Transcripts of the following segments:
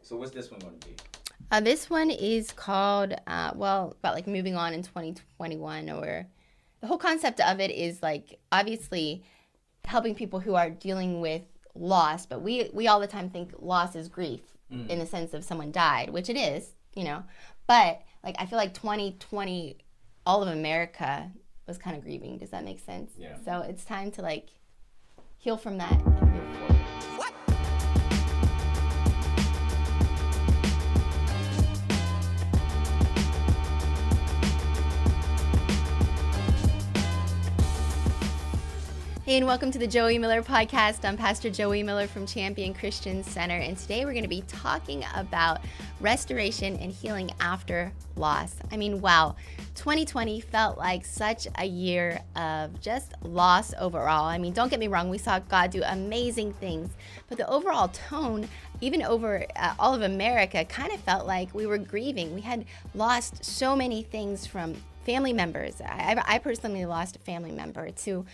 So what's this one going to be? This one is called, about like moving on in 2021, or the whole concept of it is like obviously helping people who are dealing with loss, but we all the time think loss is grief in the sense of someone died, which it is, but like I feel like 2020, all of America was kind of grieving. Does that make sense? Yeah. So it's time to like heal from that and move forward. Hey, and welcome to the Joie Miller Podcast. I'm Pastor Joie Miller from Champion Christian Center, and today we're going to be talking about restoration and healing after loss. I mean, wow, 2020 felt like such a year of just loss overall. I mean, don't get me wrong, we saw God do amazing things, but the overall tone, even over all of America, kind of felt like we were grieving. We had lost so many things, from family members. I personally lost a family member to,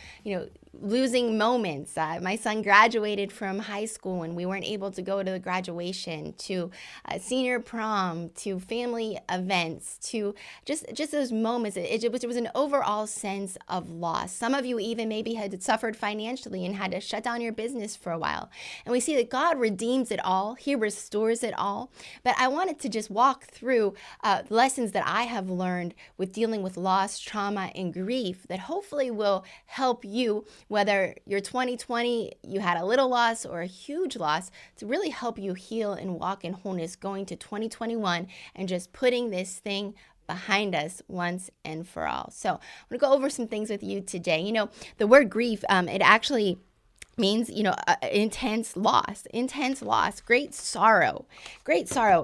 losing moments. My son graduated from high school and we weren't able to go to the graduation, to senior prom, to family events, to just those moments. It was an overall sense of loss. Some of you even maybe had suffered financially and had to shut down your business for a while. And we see that God redeems it all. He restores it all. But I wanted to just walk through lessons that I have learned with dealing with loss, trauma, and grief that hopefully will help you, whether you're 2020, you had a little loss or a huge loss, to really help you heal and walk in wholeness going to 2021 and just putting this thing behind us once and for all. So I'm going to go over some things with you today. The word grief, it actually means, intense loss, great sorrow.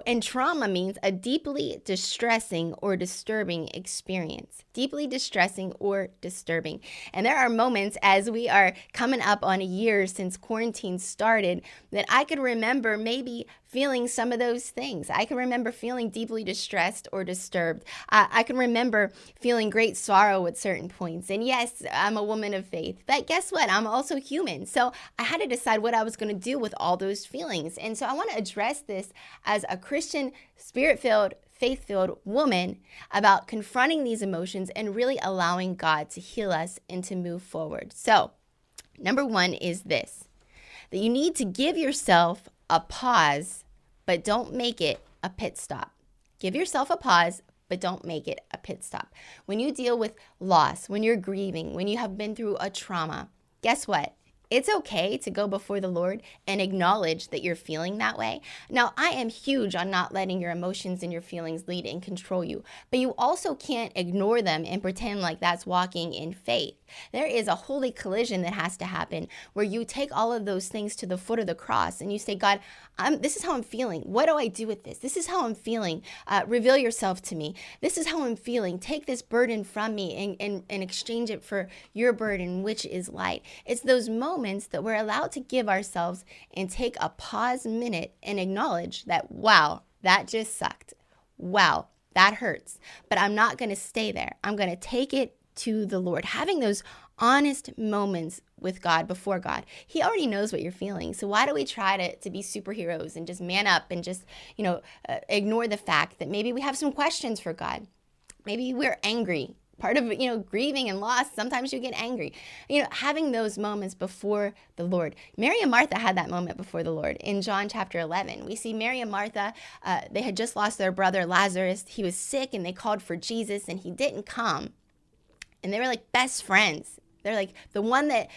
And trauma means a deeply distressing or disturbing experience. Deeply distressing or disturbing. And there are moments as we are coming up on a year since quarantine started that I could remember maybe feeling some of those things. I can remember feeling deeply distressed or disturbed. I can remember feeling great sorrow at certain points. And yes, I'm a woman of faith, but guess what? I'm also human. So I had to decide what I was going to do with all those feelings. And so I want to address this as a Christian, spirit-filled, faith-filled woman about confronting these emotions and really allowing God to heal us and to move forward. So number one is this, that you need to give yourself a pause, but don't make it a pit stop. Give yourself a pause, but don't make it a pit stop. When you deal with loss, when you're grieving, when you have been through a trauma, guess what? It's okay to go before the Lord and acknowledge that you're feeling that way. Now, I am huge on not letting your emotions and your feelings lead and control you, but you also can't ignore them and pretend like that's walking in faith. There is a holy collision that has to happen where you take all of those things to the foot of the cross and you say, God, this is how I'm feeling. What do I do with this? This is how I'm feeling. Reveal yourself to me. This is how I'm feeling. Take this burden from me and exchange it for your burden, which is light. It's those moments that we're allowed to give ourselves and take a pause minute and acknowledge that, wow, that just sucked. Wow, that hurts. But I'm not going to stay there. I'm going to take it to the Lord. Having those honest moments with God, before God. He already knows what you're feeling. So why do we try to be superheroes and just man up and just, ignore the fact that maybe we have some questions for God? Maybe we're angry. Part of, grieving and loss, sometimes you get angry. Having those moments before the Lord. Mary and Martha had that moment before the Lord. In John chapter 11, we see Mary and Martha, they had just lost their brother Lazarus. He was sick and they called for Jesus and he didn't come. And they were like best friends. They're like, the one that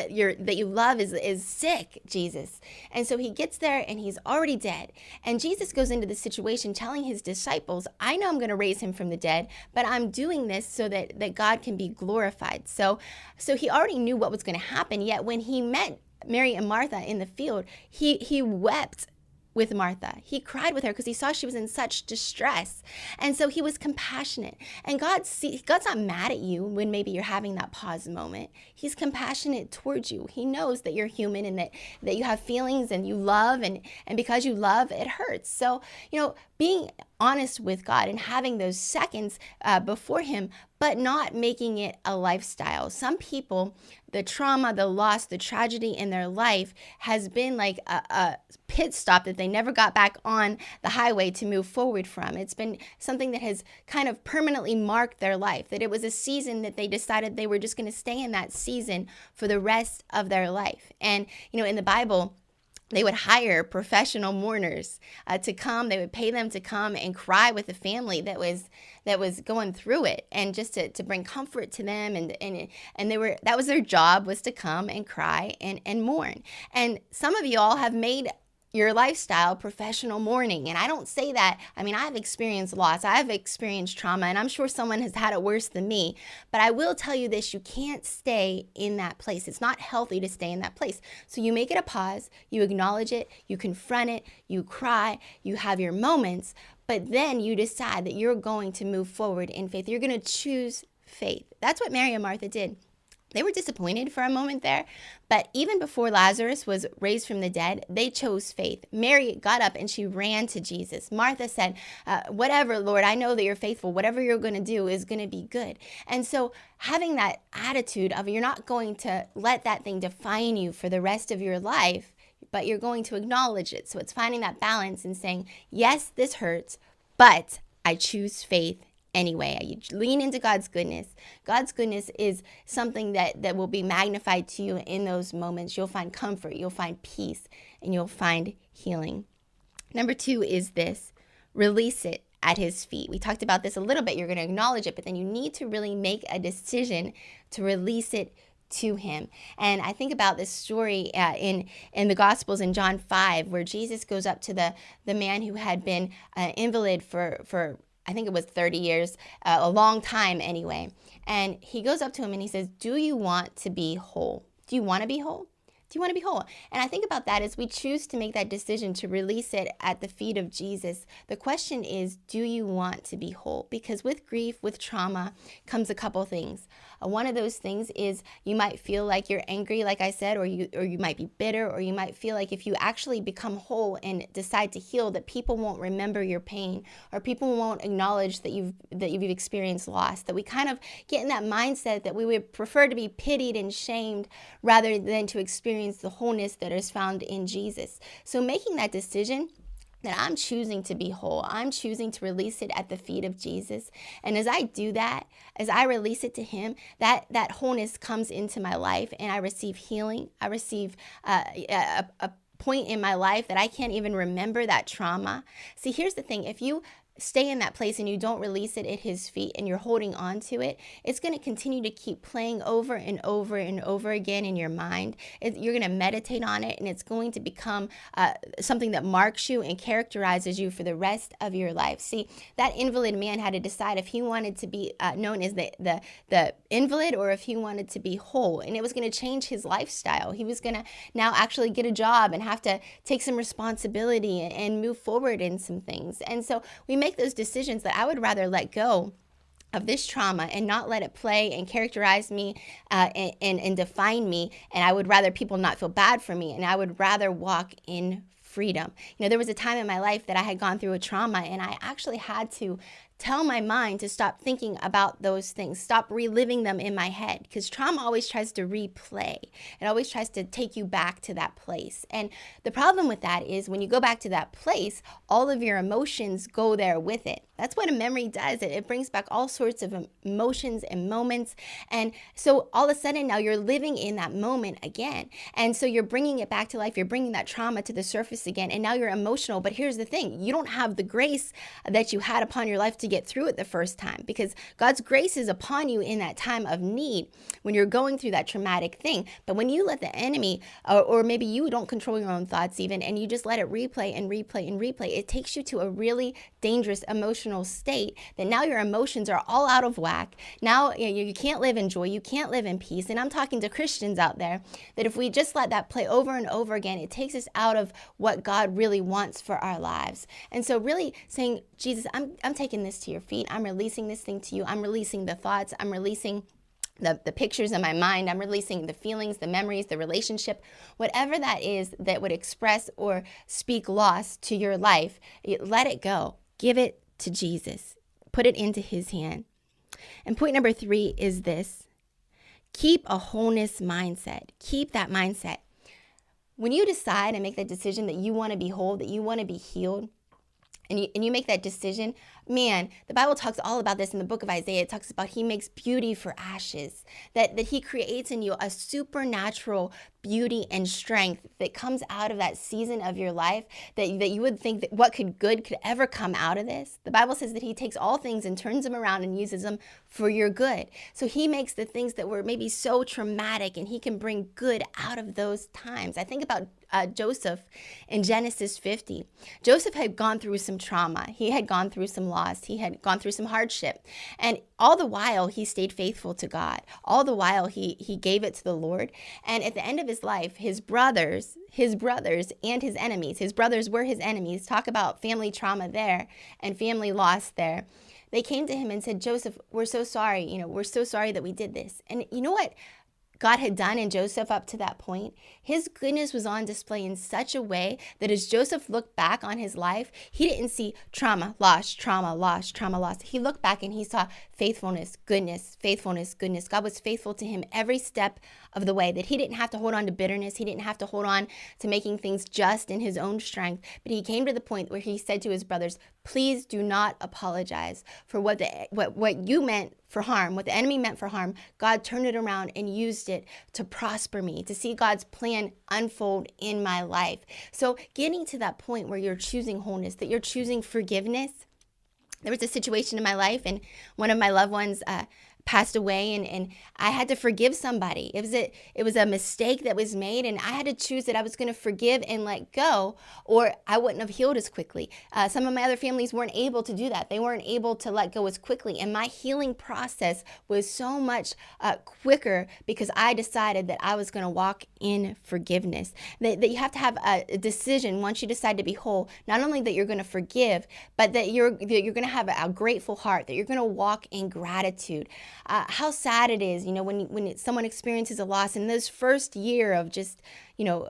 you love is sick, Jesus. And so he gets there and he's already dead. And Jesus goes into the situation telling his disciples, I know I'm going to raise him from the dead, but I'm doing this so that God can be glorified. So he already knew what was going to happen. Yet when he met Mary and Martha in the field, he wept with Martha. He cried with her because he saw she was in such distress. And so he was compassionate. And God's not mad at you when maybe you're having that pause moment. He's compassionate towards you. He knows that you're human and that you have feelings and you love, and because you love, it hurts. So, being honest with God and having those seconds before Him, but not making it a lifestyle. Some people, the trauma, the loss, the tragedy in their life has been like a pit stop that they never got back on the highway to move forward from. It's been something that has kind of permanently marked their life, that it was a season that they decided they were just going to stay in that season for the rest of their life. And, in the Bible, they would hire professional mourners to come. They would pay them to come and cry with the family that was going through it, and just to bring comfort to them. And that was their job, was to come and cry and mourn. And some of you all have made your lifestyle professional mourning. And I don't say that. I've experienced loss. I've experienced trauma, and I'm sure someone has had it worse than me. But I will tell you this, you can't stay in that place. It's not healthy to stay in that place. So you make it a pause, you acknowledge it, you confront it, you cry, you have your moments, but then you decide that you're going to move forward in faith. You're going to choose faith. That's what Mary and Martha did. They were disappointed for a moment there, but even before Lazarus was raised from the dead, they chose faith. Mary got up and she ran to Jesus. Martha said, whatever, Lord, I know that you're faithful. Whatever you're going to do is going to be good. And so having that attitude of you're not going to let that thing define you for the rest of your life, but you're going to acknowledge it. So it's finding that balance and saying, yes, this hurts, but I choose faith anyway. You lean into God's goodness. God's goodness is something that will be magnified to you in those moments. You'll find comfort, you'll find peace, and you'll find healing. Number 2 is this: release it at His feet. We talked about this a little bit. You're going to acknowledge it, but then you need to really make a decision to release it to Him. And I think about this story in the Gospels in John 5, where Jesus goes up to the man who had been an invalid for I think it was 30 years, a long time anyway. And He goes up to him and He says, do you want to be whole? Do you want to be whole? Do you want to be whole? And I think about that as we choose to make that decision to release it at the feet of Jesus. The question is, do you want to be whole? Because with grief, with trauma, comes a couple things. One of those things is you might feel like you're angry, like I said, or you might be bitter, or you might feel like if you actually become whole and decide to heal, that people won't remember your pain, or people won't acknowledge that you've experienced loss. That we kind of get in that mindset that we would prefer to be pitied and shamed rather than to experience the wholeness that is found in Jesus. So making that decision that I'm choosing to be whole, I'm choosing to release it at the feet of Jesus. And as I do that, as I release it to Him, that wholeness comes into my life, and I receive healing. I receive a point in my life that I can't even remember that trauma. See, here's the thing. If you stay in that place and you don't release it at His feet and you're holding on to it, it's going to continue to keep playing over and over and over again in your mind. You're going to meditate on it, and it's going to become something that marks you and characterizes you for the rest of your life. See, that invalid man had to decide if he wanted to be known as the invalid or if he wanted to be whole, and it was going to change his lifestyle. He was going to now actually get a job and have to take some responsibility and move forward in some things. And so we make those decisions that I would rather let go of this trauma and not let it play and characterize me and define me. And I would rather people not feel bad for me, and I would rather walk in freedom. There was a time in my life that I had gone through a trauma, and I actually had to tell my mind to stop thinking about those things, stop reliving them in my head, because trauma always tries to replay. It always tries to take you back to that place. And the problem with that is when you go back to that place, all of your emotions go there with it. That's what a memory does. It brings back all sorts of emotions and moments. And so all of a sudden now you're living in that moment again. And so you're bringing it back to life. You're bringing that trauma to the surface again. And now you're emotional. But here's the thing. You don't have the grace that you had upon your life to get through it the first time, because God's grace is upon you in that time of need when you're going through that traumatic thing. But when you let the enemy, or maybe you don't control your own thoughts even, and you just let it replay and replay and replay, it takes you to a really dangerous emotional state that now your emotions are all out of whack. Now you can't live in joy, you can't live in peace. And I'm talking to Christians out there that if we just let that play over and over again, it takes us out of what God really wants for our lives. And so really saying, Jesus, I'm taking this to your feet. I'm releasing this thing to you. I'm releasing the thoughts. I'm releasing the pictures in my mind. I'm releasing the feelings, the memories, the relationship, whatever that is that would express or speak loss to your life. Let it go. Give it to Jesus. Put it into his hand. And point number 3 is this. Keep a wholeness mindset. Keep that mindset. When you decide and make that decision that you want to be whole, that you want to be healed, and you make that decision, man, the Bible talks all about this in the book of Isaiah. It talks about he makes beauty for ashes, that he creates in you a supernatural beauty and strength that comes out of that season of your life, that you would think that what good could ever come out of this. The Bible says that he takes all things and turns them around and uses them for your good. So he makes the things that were maybe so traumatic, and he can bring good out of those times. I think about Joseph in Genesis 50. Joseph had gone through some trauma. He had gone through some loss. He had gone through some hardship. And all the while, he stayed faithful to God. All the while, he gave it to the Lord. And at the end of his life, his brothers and his enemies, his brothers were his enemies. Talk about family trauma there and family loss there. They came to him and said, Joseph, we're so sorry. We're so sorry that we did this. And you know what God had done in Joseph up to that point? His goodness was on display in such a way that as Joseph looked back on his life, he didn't see trauma, loss, trauma, loss, trauma, loss. He looked back and he saw faithfulness, goodness, faithfulness, goodness. God was faithful to him every step of the way, that he didn't have to hold on to bitterness. He didn't have to hold on to making things just in his own strength. But he came to the point where he said to his brothers, please do not apologize for what you meant for harm, what the enemy meant for harm. God turned it around and used it to prosper me, to see God's plan unfold in my life. So getting to that point where you're choosing wholeness, that you're choosing forgiveness. There was a situation in my life, and one of my loved ones passed away, and I had to forgive somebody. It was a mistake that was made, and I had to choose that I was going to forgive and let go, or I wouldn't have healed as quickly. Some of my other families weren't able to do that. They weren't able to let go as quickly, and my healing process was so much quicker because I decided that I was going to walk in forgiveness. That you have to have a decision once you decide to be whole, not only that you're going to forgive, but that you're going to have a grateful heart, that you're going to walk in gratitude. How sad it is, when someone experiences a loss in this first year of just,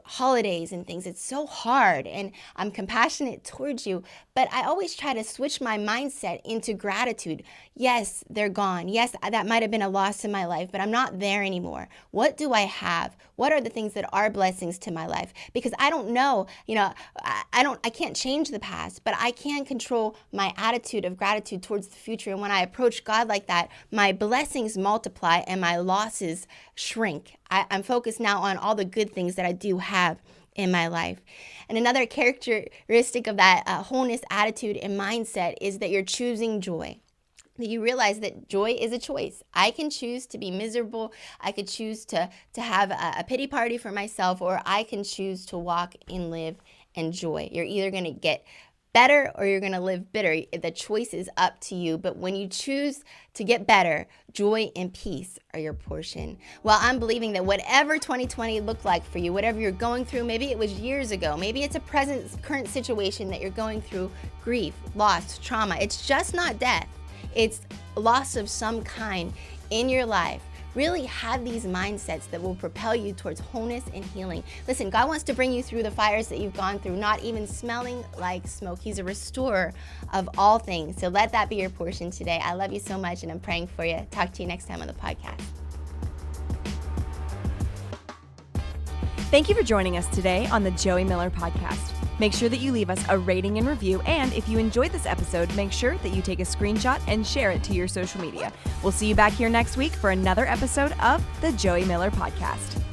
holidays and things. It's so hard, and I'm compassionate towards you, but I always try to switch my mindset into gratitude. Yes, they're gone. Yes, that might have been a loss in my life, but I'm not there anymore. What do I have? What are the things that are blessings to my life? Because I don't know, I can't change the past, but I can control my attitude of gratitude towards the future. And when I approach God like that, my blessings multiply and my losses shrink. I'm focused now on all the good things that I do have in my life. And another characteristic of that wholeness attitude and mindset is that you're choosing joy. That you realize that joy is a choice. I can choose to be miserable. I could choose to have a pity party for myself, or I can choose to walk and live in joy. You're either going to get better or you're going to live bitter. The choice is up to you. But when you choose to get better, joy and peace are your portion. Well, I'm believing that whatever 2020 looked like for you, whatever you're going through, maybe it was years ago, maybe it's a current situation that you're going through, grief, loss, trauma. It's just not death. It's loss of some kind in your life. Really have these mindsets that will propel you towards wholeness and healing. Listen, God wants to bring you through the fires that you've gone through, not even smelling like smoke. He's a restorer of all things. So let that be your portion today. I love you so much, and I'm praying for you. Talk to you next time on the podcast. Thank you for joining us today on the Joie Miller Podcast. Make sure that you leave us a rating and review, and if you enjoyed this episode, make sure that you take a screenshot and share it to your social media. We'll see you back here next week for another episode of the Joie Miller Podcast.